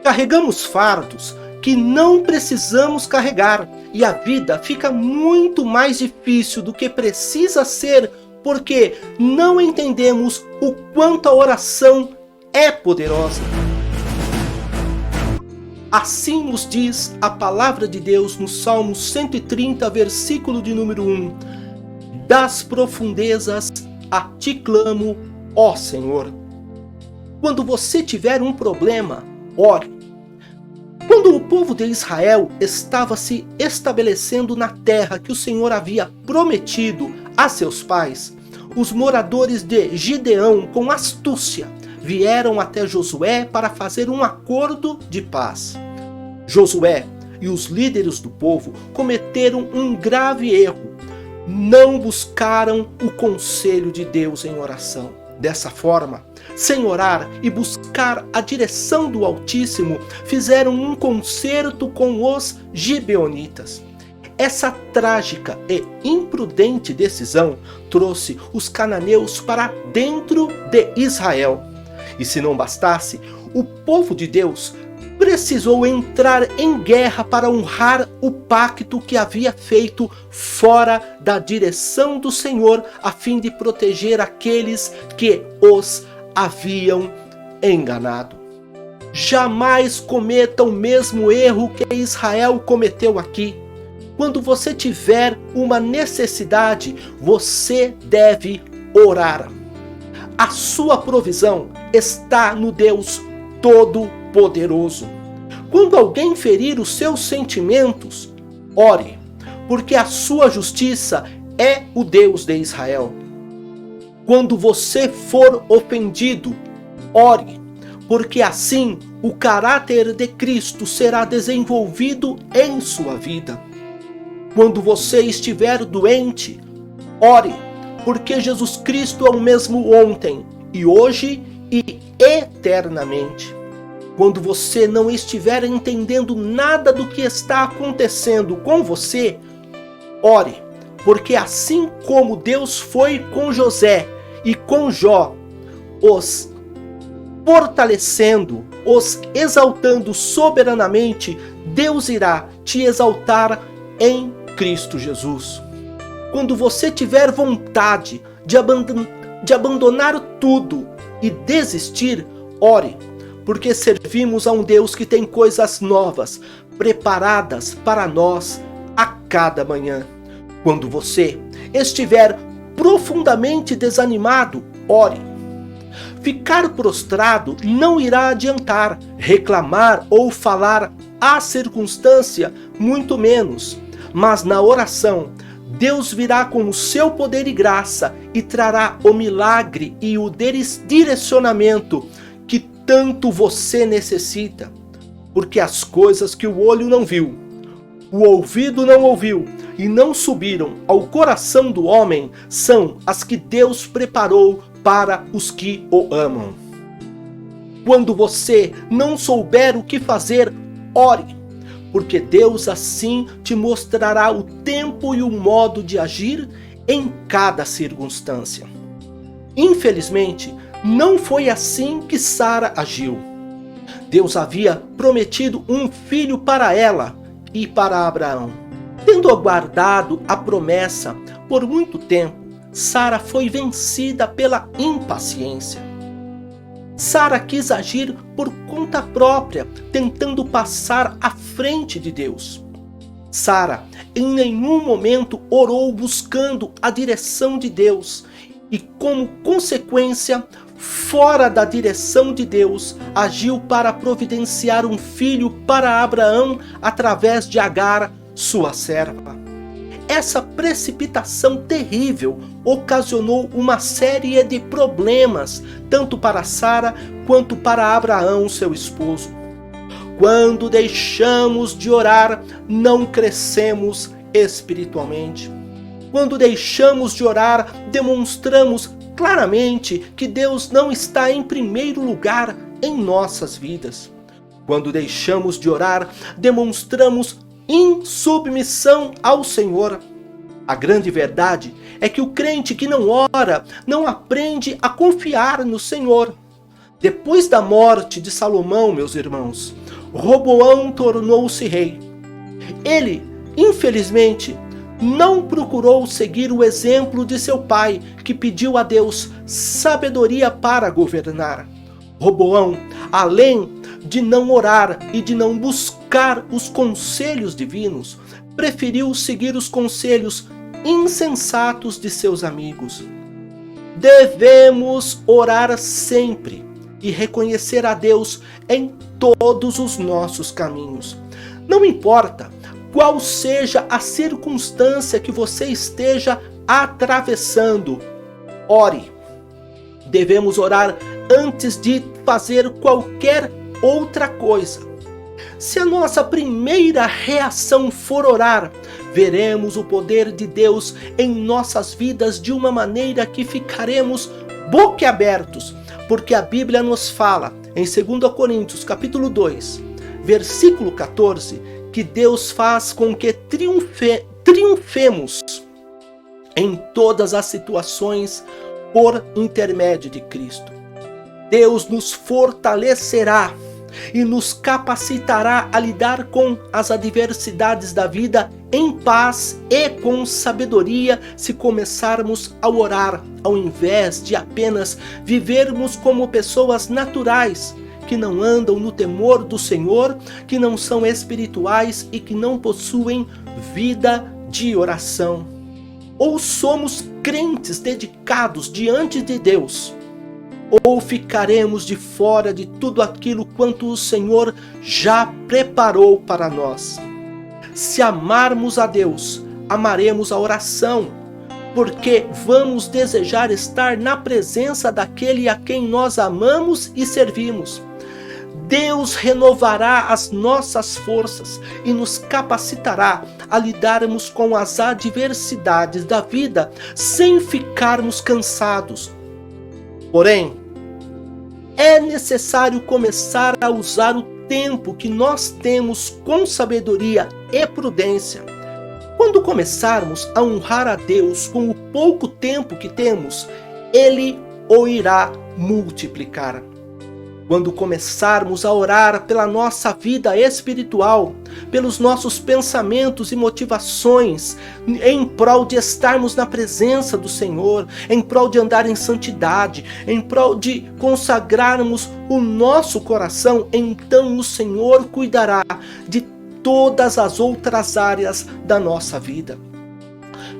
Carregamos fardos que não precisamos carregar e a vida fica muito mais difícil do que precisa ser porque não entendemos o quanto a oração é poderosa. Assim nos diz a palavra de Deus no Salmo 130, versículo de número 1. Das profundezas a ti clamo, ó Senhor. Quando você tiver um problema, ore. Quando o povo de Israel estava se estabelecendo na terra que o Senhor havia prometido a seus pais, os moradores de Gideão, com astúcia, vieram até Josué para fazer um acordo de paz. Josué e os líderes do povo cometeram um grave erro. Não buscaram o conselho de Deus em oração. Dessa forma, sem orar e buscar a direção do Altíssimo, fizeram um concerto com os gibeonitas. Essa trágica e imprudente decisão trouxe os cananeus para dentro de Israel. E se não bastasse, o povo de Deus precisou entrar em guerra para honrar o pacto que havia feito fora da direção do Senhor, a fim de proteger aqueles que os haviam enganado. Jamais cometa o mesmo erro que Israel cometeu aqui. Quando você tiver uma necessidade, você deve orar. A sua provisão está no Deus Todo-Poderoso. Quando alguém ferir os seus sentimentos, ore, porque a sua justiça é o Deus de Israel. Quando você for ofendido, ore, porque assim o caráter de Cristo será desenvolvido em sua vida. Quando você estiver doente, ore, porque Jesus Cristo é o mesmo ontem, e hoje e eternamente. Quando você não estiver entendendo nada do que está acontecendo com você, ore, porque assim como Deus foi com José e com Jó, os fortalecendo, os exaltando soberanamente, Deus irá te exaltar em Cristo Jesus. Quando você tiver vontade de abandonar tudo e desistir, ore, porque servimos a um Deus que tem coisas novas preparadas para nós a cada manhã. Quando você estiver profundamente desanimado, ore. Ficar prostrado não irá adiantar, reclamar ou falar à circunstância, muito menos. Mas na oração, Deus virá com o seu poder e graça e trará o milagre e o direcionamento que tanto você necessita. Porque as coisas que o olho não viu, o ouvido não ouviu e não subiram ao coração do homem são as que Deus preparou para os que o amam. Quando você não souber o que fazer, ore, porque Deus assim te mostrará o tempo e o modo de agir em cada circunstância. Infelizmente, não foi assim que Sara agiu. Deus havia prometido um filho para ela e para Abraão. Tendo aguardado a promessa por muito tempo, Sara foi vencida pela impaciência. Sara quis agir por conta própria, tentando passar à frente de Deus. Sara em nenhum momento orou buscando a direção de Deus e, como consequência, fora da direção de Deus, agiu para providenciar um filho para Abraão através de Agar, sua serva. Essa precipitação terrível ocasionou uma série de problemas, tanto para Sara quanto para Abraão, seu esposo. Quando deixamos de orar, não crescemos espiritualmente. Quando deixamos de orar, demonstramos claramente que Deus não está em primeiro lugar em nossas vidas. Quando deixamos de orar, demonstramos insubmissão ao Senhor. A grande verdade é que o crente que não ora não aprende a confiar no Senhor. Depois da morte de Salomão, meus irmãos, Roboão tornou-se rei. Ele, infelizmente, não procurou seguir o exemplo de seu pai, que pediu a Deus sabedoria para governar. Roboão, além de não orar e de não buscar os conselhos divinos, preferiu seguir os conselhos insensatos de seus amigos. Devemos orar sempre e reconhecer a Deus em todos os nossos caminhos. Não importa qual seja a circunstância que você esteja atravessando, ore. Devemos orar antes de fazer qualquer outra coisa. Se a nossa primeira reação for orar, veremos o poder de Deus em nossas vidas de uma maneira que ficaremos boquiabertos, porque a Bíblia nos fala em 2 Coríntios capítulo 2, versículo 14, que Deus faz com que triunfemos em todas as situações por intermédio de Cristo. Deus nos fortalecerá e nos capacitará a lidar com as adversidades da vida em paz e com sabedoria, se começarmos a orar, ao invés de apenas vivermos como pessoas naturais, que não andam no temor do Senhor, que não são espirituais e que não possuem vida de oração. Ou somos crentes dedicados diante de Deus, ou ficaremos de fora de tudo aquilo quanto o Senhor já preparou para nós. Se amarmos a Deus, amaremos a oração, porque vamos desejar estar na presença daquele a quem nós amamos e servimos. Deus renovará as nossas forças e nos capacitará a lidarmos com as adversidades da vida sem ficarmos cansados. Porém, é necessário começar a usar o tempo que nós temos com sabedoria e prudência. Quando começarmos a honrar a Deus com o pouco tempo que temos, Ele o irá multiplicar. Quando começarmos a orar pela nossa vida espiritual, pelos nossos pensamentos e motivações, em prol de estarmos na presença do Senhor, em prol de andar em santidade, em prol de consagrarmos o nosso coração, então o Senhor cuidará de todas as outras áreas da nossa vida.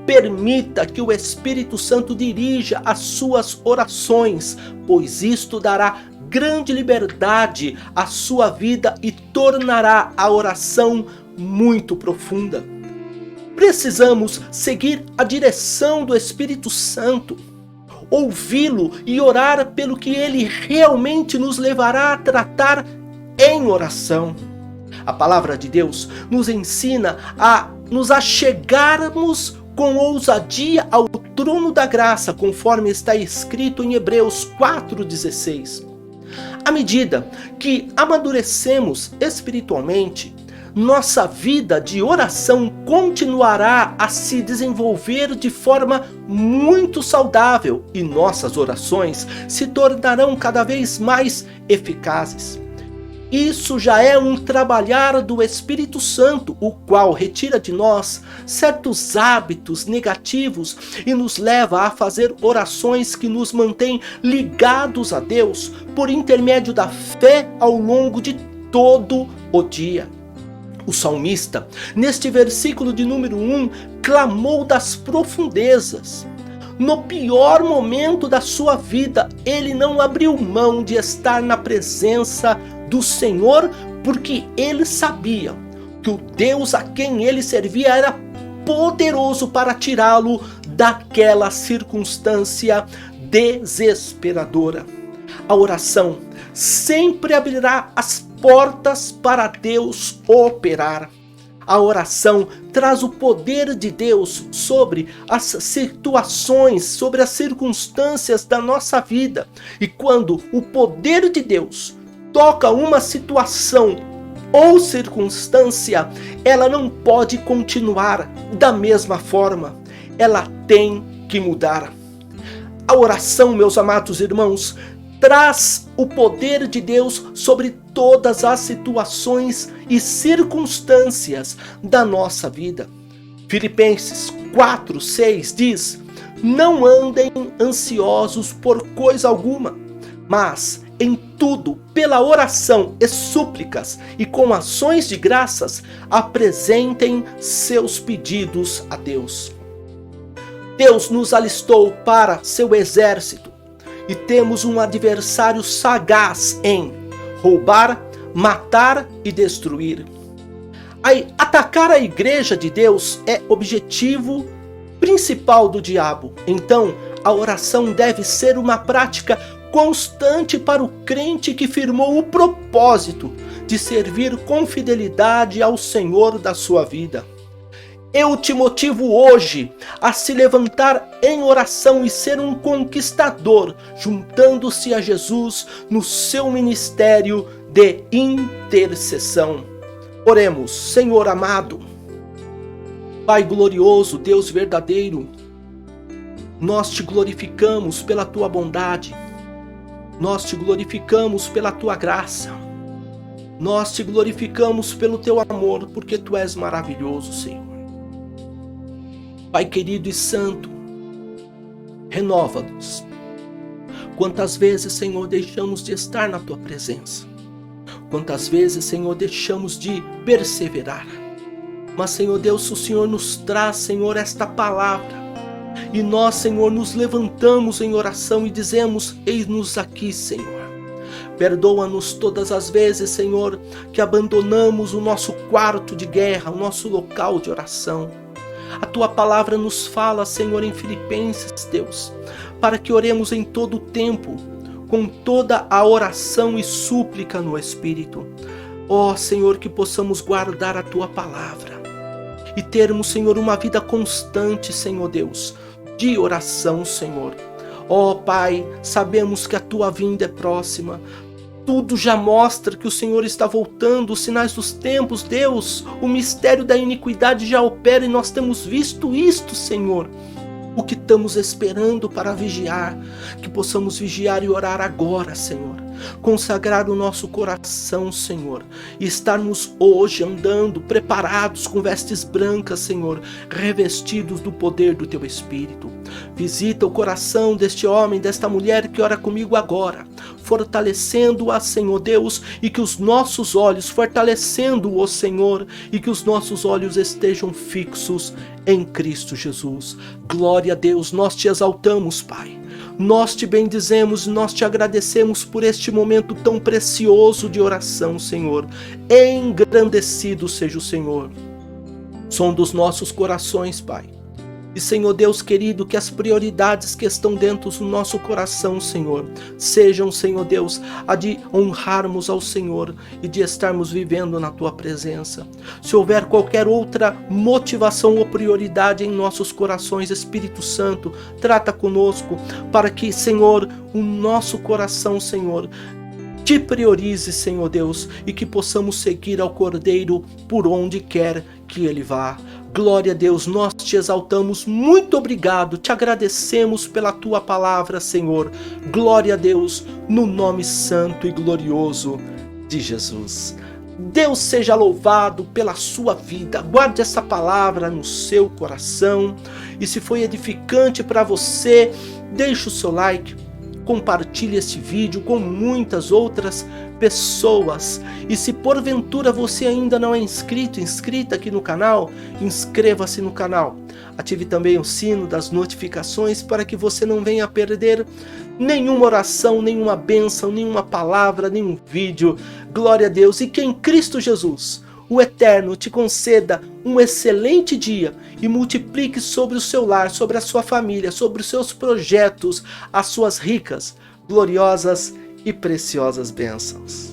Permita que o Espírito Santo dirija as suas orações, pois isto dará grande liberdade à sua vida e tornará a oração muito profunda. Precisamos seguir a direção do Espírito Santo, ouvi-lo e orar pelo que ele realmente nos levará a tratar em oração. A palavra de Deus nos ensina a nos achegarmos com ousadia ao trono da graça, conforme está escrito em Hebreus 4,16. À medida que amadurecemos espiritualmente, nossa vida de oração continuará a se desenvolver de forma muito saudável e nossas orações se tornarão cada vez mais eficazes. Isso já é um trabalhar do Espírito Santo, o qual retira de nós certos hábitos negativos e nos leva a fazer orações que nos mantêm ligados a Deus por intermédio da fé ao longo de todo o dia. O salmista, neste versículo de número 1, clamou das profundezas. No pior momento da sua vida, ele não abriu mão de estar na presença do Senhor, porque ele sabia que o Deus a quem ele servia era poderoso para tirá-lo daquela circunstância desesperadora. A oração sempre abrirá as portas para Deus operar. A oração traz o poder de Deus sobre as situações, sobre as circunstâncias da nossa vida. E quando o poder de Deus toca uma situação ou circunstância, ela não pode continuar da mesma forma. Ela tem que mudar. A oração, meus amados irmãos, traz o poder de Deus sobre todas as situações e circunstâncias da nossa vida. Filipenses 4:6 diz: não andem ansiosos por coisa alguma, mas em tudo, pela oração e súplicas e com ações de graças, apresentem seus pedidos a Deus. Deus nos alistou para seu exército e temos um adversário sagaz em roubar, matar e destruir. Atacar a igreja de Deus é objetivo principal do diabo. Então, a oração deve ser uma prática constante para o crente que firmou o propósito de servir com fidelidade ao Senhor da sua vida. Eu te motivo hoje a se levantar em oração e ser um conquistador, juntando-se a Jesus no seu ministério de intercessão. Oremos. Senhor amado, Pai glorioso, Deus verdadeiro, nós te glorificamos pela tua bondade, nós te glorificamos pela tua graça, nós te glorificamos pelo teu amor, porque tu és maravilhoso, Senhor. Pai querido e santo, renova-nos. Quantas vezes, Senhor, deixamos de estar na tua presença? Quantas vezes, Senhor, deixamos de perseverar? Mas, Senhor Deus, o Senhor nos traz, Senhor, esta palavra. E nós, Senhor, nos levantamos em oração e dizemos: eis-nos aqui, Senhor. Perdoa-nos todas as vezes, Senhor, que abandonamos o nosso quarto de guerra, o nosso local de oração. A tua palavra nos fala, Senhor, em Filipenses, Deus, para que oremos em todo o tempo, com toda a oração e súplica no Espírito. Ó, Senhor, que possamos guardar a tua palavra e termos, Senhor, uma vida constante, Senhor Deus, de oração, Senhor. Ó Pai, sabemos que a tua vinda é próxima. Tudo já mostra que o Senhor está voltando, os sinais dos tempos, Deus, o mistério da iniquidade já opera e nós temos visto isto, Senhor. O que estamos esperando para vigiar, que possamos vigiar e orar agora, Senhor. Consagrar o nosso coração, Senhor, e estarmos hoje andando preparados com vestes brancas, Senhor, revestidos do poder do teu Espírito. Visita o coração deste homem, desta mulher que ora comigo agora, fortalecendo-a, Senhor Deus, e que os nossos olhos, fortalecendo-o, Senhor, e que os nossos olhos estejam fixos em Cristo Jesus. Glória a Deus, nós te exaltamos, Pai. Nós te bendizemos e nós te agradecemos por este momento tão precioso de oração, Senhor. Engrandecido seja o Senhor. Som dos nossos corações, Pai. E, Senhor Deus querido, que as prioridades que estão dentro do nosso coração, Senhor, sejam, Senhor Deus, a de honrarmos ao Senhor e de estarmos vivendo na Tua presença. Se houver qualquer outra motivação ou prioridade em nossos corações, Espírito Santo, trata conosco para que, Senhor, o nosso coração, Senhor, te priorize, Senhor Deus, e que possamos seguir ao Cordeiro por onde quer que Ele vá. Glória a Deus, nós te exaltamos, muito obrigado, te agradecemos pela tua palavra, Senhor. Glória a Deus, no nome santo e glorioso de Jesus. Deus seja louvado pela sua vida. Guarde essa palavra no seu coração. E se foi edificante para você, deixe o seu like. Compartilhe este vídeo com muitas outras pessoas. E se porventura você ainda não é inscrita aqui no canal, inscreva-se no canal. Ative também o sino das notificações para que você não venha a perder nenhuma oração, nenhuma bênção, nenhuma palavra, nenhum vídeo. Glória a Deus. E que em Cristo Jesus, o Eterno, te conceda um excelente dia e multiplique sobre o seu lar, sobre a sua família, sobre os seus projetos, as suas ricas, gloriosas e preciosas bênçãos.